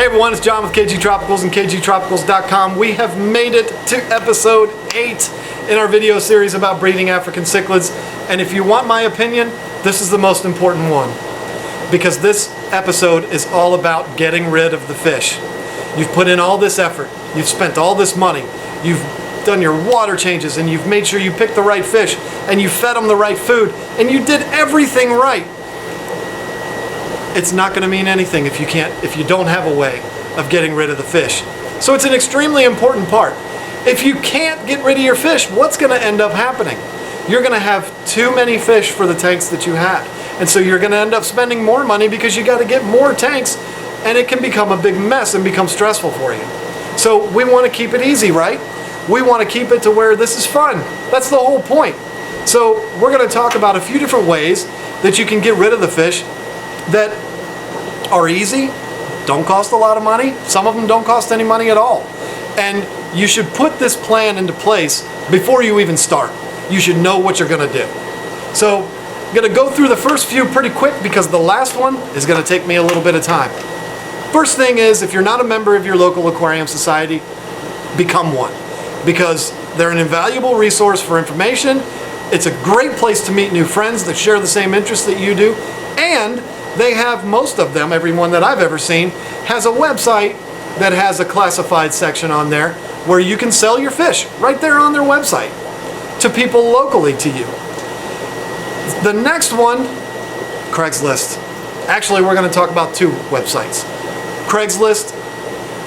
Hey everyone, it's John with KGTropicals and KGTropicals.com. We have made it to episode 8 in our video series about breeding African cichlids. And if you want my opinion, this is the most important one. Because this episode is all about getting rid of the fish. You've put in all this effort, you've spent all this money, you've done your water changes, and you've made sure you picked the right fish, and you fed them the right food, and you did everything right. It's not going to mean anything if you don't have a way of getting rid of the fish. So it's an extremely important part. If you can't get rid of your fish, what's going to end up happening? You're going to have too many fish for the tanks that you have. And so you're going to end up spending more money because you got to get more tanks, and it can become a big mess and become stressful for you. So we want to keep it easy, right? We want to keep it to where this is fun. That's the whole point. So we're going to talk about a few different ways that you can get rid of the fish that are easy, don't cost a lot of money. Some of them don't cost any money at all. And you should put this plan into place before you even start. You should know what you're going to do. So I'm going to go through the first few pretty quick because the last one is going to take me a little bit of time. First thing is, if you're not a member of your local aquarium society, become one, because they're an invaluable resource for information. It's a great place to meet new friends that share the same interests that you do, and they have, most of them, everyone that I've ever seen, has a website that has a classified section on there where you can sell your fish right there on their website to people locally to you. The next one, Craigslist. Actually, we're going to talk about two websites, Craigslist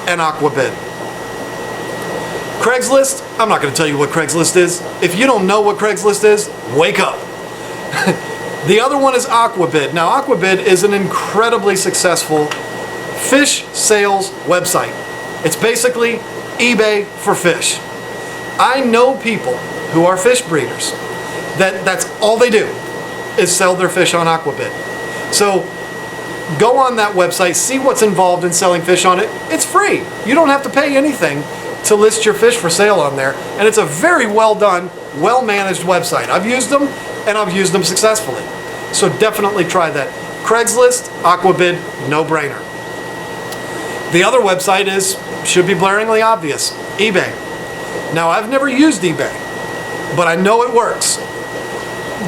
and Aquabid. Craigslist, I'm not going to tell you what Craigslist is. If you don't know what Craigslist is, wake up. The other one is Aquabid. Now, Aquabid is an incredibly successful fish sales website. It's basically eBay for fish. I know people who are fish breeders that's all they do is sell their fish on Aquabid. So go on that website, see what's involved in selling fish on it. It's free. You don't have to pay anything to list your fish for sale on there, and it's a very well done, well managed website. I've used them, and I've used them successfully. So definitely try that. Craigslist, Aquabid, no brainer. The other website should be blaringly obvious, eBay. Now, I've never used eBay, but I know it works.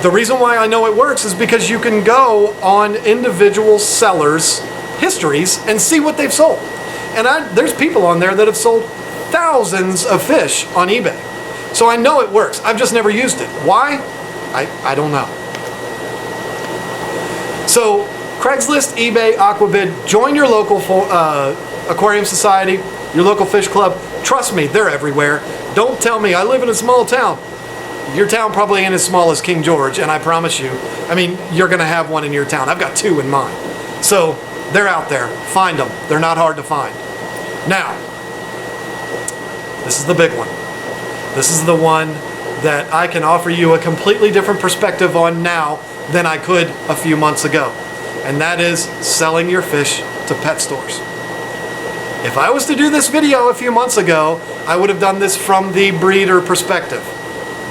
The reason why I know it works is because you can go on individual sellers' histories and see what they've sold. And there's people on there that have sold thousands of fish on eBay. So I know it works. I've just never used it. Why? I don't know. So Craigslist, eBay, Aquabid, join your local aquarium society, your local fish club. Trust me, they're everywhere. Don't tell me I live in a small town. Your town probably ain't as small as King George, and I promise you, you're going to have one in your town. I've got 2 in mine. So they're out there. Find them. They're not hard to find. Now, this is the big one. This is the one that I can offer you a completely different perspective on now than I could a few months ago. And that is selling your fish to pet stores. If I was to do this video a few months ago, I would have done this from the breeder perspective.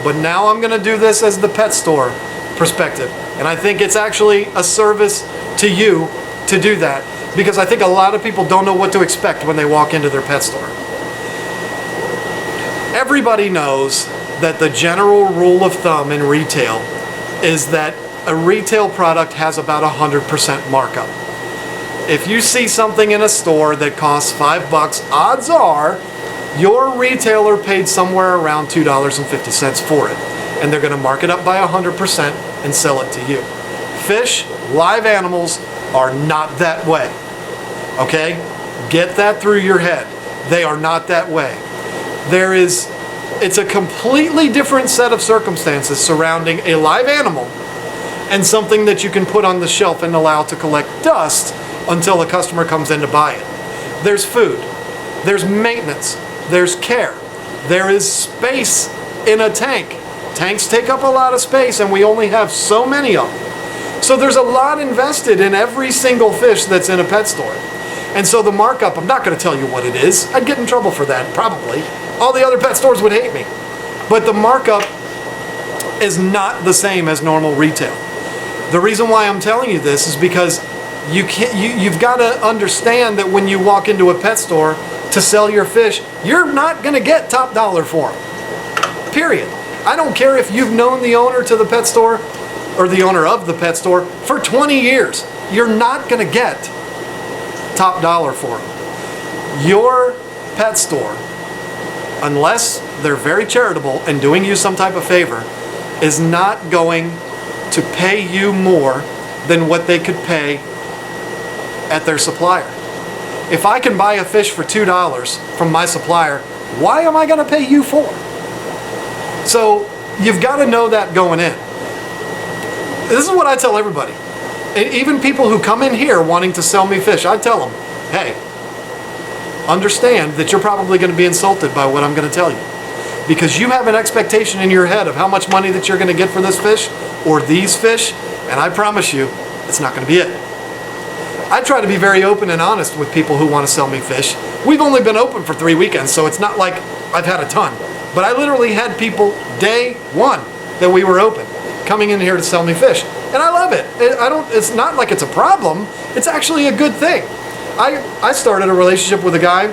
But now I'm going to do this as the pet store perspective. And I think it's actually a service to you to do that, because I think a lot of people don't know what to expect when they walk into their pet store. Everybody knows that the general rule of thumb in retail is that a retail product has about 100% markup. If you see something in a store that costs $5, odds are your retailer paid somewhere around $2.50 for it, and they're going to mark it up by 100% and sell it to you. Fish, live animals, are not that way. Okay? Get that through your head. They are not that way. It's a completely different set of circumstances surrounding a live animal and something that you can put on the shelf and allow to collect dust until a customer comes in to buy it. There's food, there's maintenance, there's care, there is space in a tank. Tanks take up a lot of space, and we only have so many of them. So there's a lot invested in every single fish that's in a pet store. And so the markup, I'm not going to tell you what it is. I'd get in trouble for that, probably. All the other pet stores would hate me. But the markup is not the same as normal retail. The reason why I'm telling you this is because You've got to understand that when you walk into a pet store to sell your fish, you're not going to get top dollar for them. Period. I don't care if you've known the owner to the pet store or the owner of the pet store for 20 years. You're not going to get top dollar for them. Your pet store, unless they're very charitable and doing you some type of favor, is not going to pay you more than what they could pay at their supplier. If I can buy a fish for $2 from my supplier, why am I going to pay you $4? So you've got to know that going in. This is what I tell everybody. And even people who come in here wanting to sell me fish, I tell them, hey, understand that you're probably going to be insulted by what I'm going to tell you. Because you have an expectation in your head of how much money that you're going to get for this fish or these fish, and I promise you, it's not going to be it. I try to be very open and honest with people who want to sell me fish. We've only been open for 3 weekends, so it's not like I've had a ton. But I literally had people day one that we were open coming in here to sell me fish. And I love it. It's not like it's a problem. It's actually a good thing. I started a relationship with a guy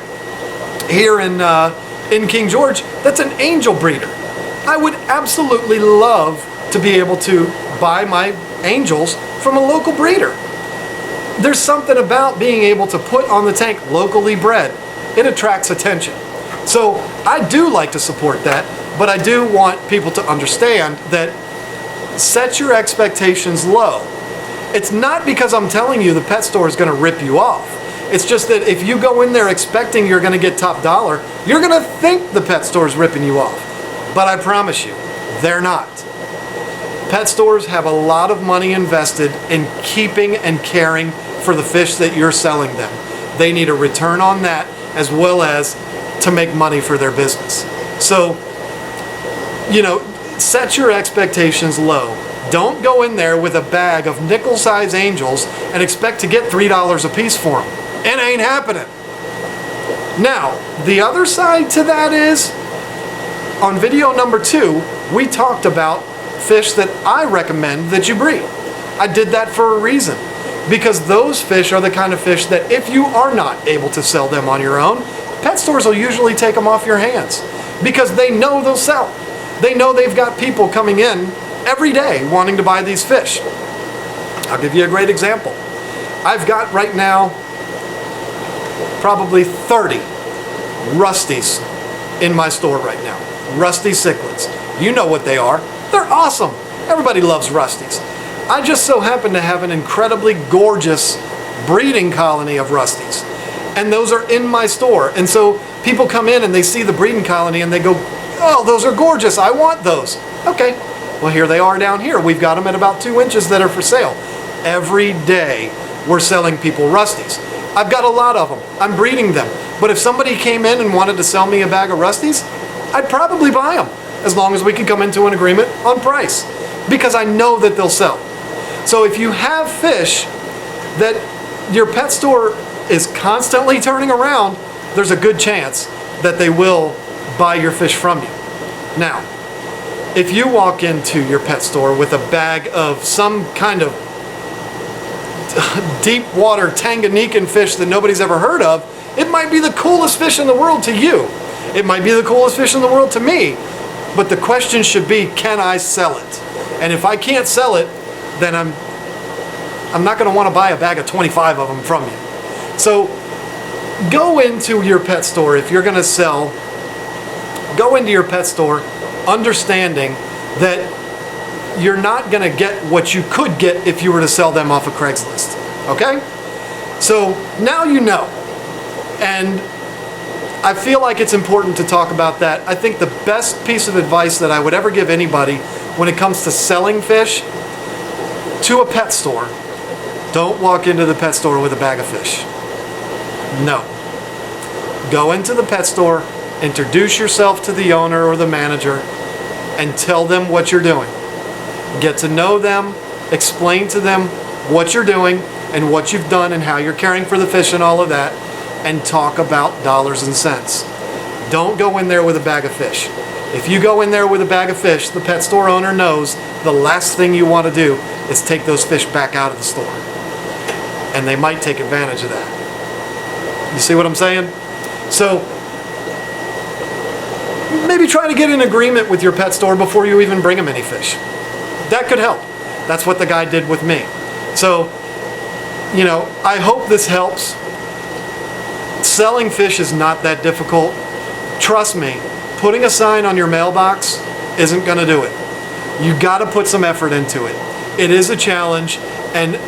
here in King George that's an angel breeder. I would absolutely love to be able to buy my angels from a local breeder. There's something about being able to put on the tank locally bred. It attracts attention. So I do like to support that, but I do want people to understand that set your expectations low. It's not because I'm telling you the pet store is going to rip you off. It's just that if you go in there expecting you're going to get top dollar, you're going to think the pet store is ripping you off. But I promise you, they're not. Pet stores have a lot of money invested in keeping and caring for the fish that you're selling them. They need a return on that as well as to make money for their business. So, set your expectations low. Don't go in there with a bag of nickel-size angels and expect to get $3 a piece for them. It ain't happening. Now, the other side to that is, on video number 2, we talked about fish that I recommend that you breed. I did that for a reason, because those fish are the kind of fish that if you are not able to sell them on your own, pet stores will usually take them off your hands because they know they'll sell. They know they've got people coming in every day wanting to buy these fish. I'll give you a great example. I've got right now probably 30 Rusties in my store right now. Rusty cichlids. You know what they are. They're awesome. Everybody loves Rusties. I just so happen to have an incredibly gorgeous breeding colony of Rusties. And those are in my store. And so people come in and they see the breeding colony and they go, oh, those are gorgeous. I want those. Okay. Well, here they are down here. We've got them at about 2 inches that are for sale. Every day we're selling people Rusties. I've got a lot of them. I'm breeding them. But if somebody came in and wanted to sell me a bag of Rusties, I'd probably buy them as long as we can come into an agreement on price because I know that they'll sell. So if you have fish that your pet store is constantly turning around, there's a good chance that they will buy your fish from you. Now, if you walk into your pet store with a bag of some kind of deep water Tanganyikan fish that nobody's ever heard of, it might be the coolest fish in the world to you. It might be the coolest fish in the world to me. But the question should be, can I sell it? And if I can't sell it, then I'm not going to want to buy a bag of 25 of them from you. So go into your pet store if you're going to sell. Go into your pet store understanding that you're not going to get what you could get if you were to sell them off of Craigslist. Okay? So now you know. And I feel like it's important to talk about that. I think the best piece of advice that I would ever give anybody when it comes to selling fish to a pet store, don't walk into the pet store with a bag of fish. No. Go into the pet store, introduce yourself to the owner or the manager, and tell them what you're doing. Get to know them, explain to them what you're doing and what you've done and how you're caring for the fish and all of that, and talk about dollars and cents. Don't go in there with a bag of fish. If you go in there with a bag of fish, the pet store owner knows the last thing you want to do is take those fish back out of the store. and they might take advantage of that. You see what I'm saying? So maybe try to get an agreement with your pet store before you even bring them any fish. That could help. That's what the guy did with me. So, you know, I hope this helps. Selling fish is not that difficult. Trust me, putting a sign on your mailbox isn't going to do it. You got to put some effort into it. It is a challenge, and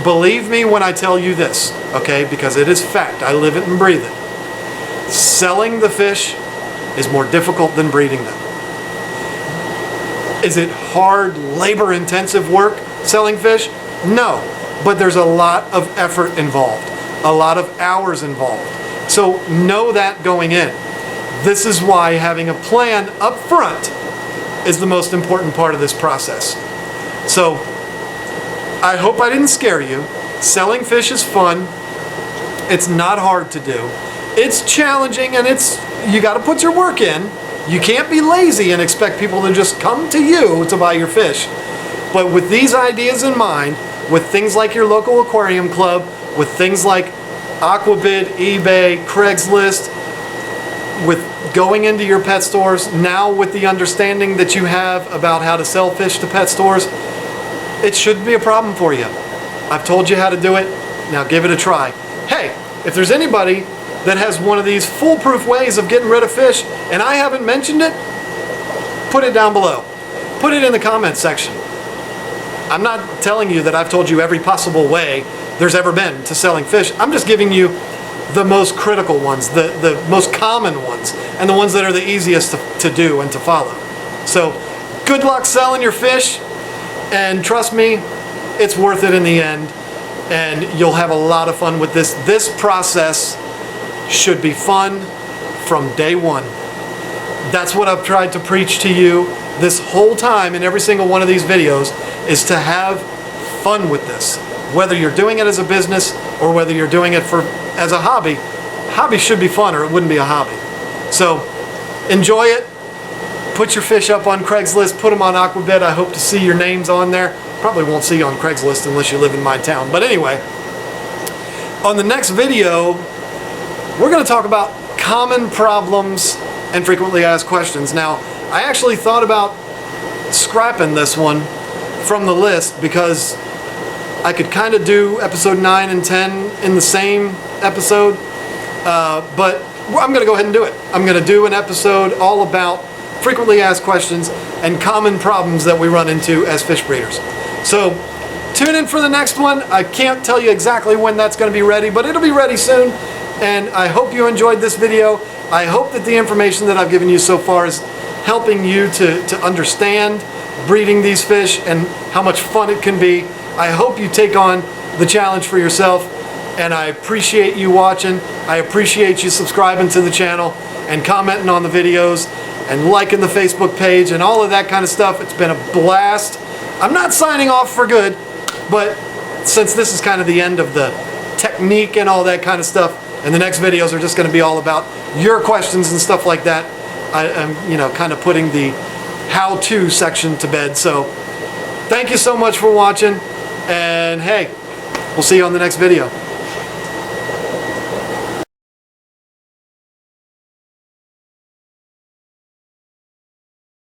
believe me when I tell you this, okay, because it is fact. I live it and breathe it. Selling the fish is more difficult than breeding them. Is it hard, labor-intensive work selling fish? No, but there's a lot of effort involved, a lot of hours involved. So know that going in. This is why having a plan up front is the most important part of this process. So I hope I didn't scare you. Selling fish is fun. It's not hard to do. It's challenging, and you got to put your work in. You can't be lazy and expect people to just come to you to buy your fish. But with these ideas in mind, with things like your local aquarium club, with things like Aquabid, eBay, Craigslist, with going into your pet stores, now with the understanding that you have about how to sell fish to pet stores, it shouldn't be a problem for you. I've told you how to do it. Now give it a try. Hey, if there's anybody that has one of these foolproof ways of getting rid of fish and I haven't mentioned it, put it down below. Put it in the comments section. I'm not telling you that I've told you every possible way there's ever been to selling fish. I'm just giving you the most critical ones, the most common ones, and the ones that are the easiest to do and to follow. So good luck selling your fish, and trust me, it's worth it in the end, and you'll have a lot of fun with this. This process should be fun from day one. That's what I've tried to preach to you this whole time in every single one of these videos, is to have fun with this. Whether you're doing it as a business or whether you're doing it as a hobby, hobby should be fun or it wouldn't be a hobby. So enjoy it. Put your fish up on Craigslist, put them on Aquabid. I hope to see your names on there. Probably won't see you on Craigslist unless you live in my town. But anyway, on the next video, we're going to talk about common problems and frequently asked questions. Now, I actually thought about scrapping this one from the list because I could kind of do episode 9 and 10 in the same episode, but I'm going to go ahead and do it. I'm going to do an episode all about frequently asked questions and common problems that we run into as fish breeders. So tune in for the next one. I can't tell you exactly when that's going to be ready, but it'll be ready soon. And I hope you enjoyed this video. I hope that the information that I've given you so far is helping you to understand breeding these fish and how much fun it can be. I hope you take on the challenge for yourself, and I appreciate you watching. I appreciate you subscribing to the channel and commenting on the videos and liking the Facebook page and all of that kind of stuff. It's been a blast. I'm not signing off for good, but since this is kind of the end of the technique and all that kind of stuff, and the next videos are just going to be all about your questions and stuff like that, I'm kind of putting the how-to section to bed. So thank you so much for watching, and hey, we'll see you on the next video.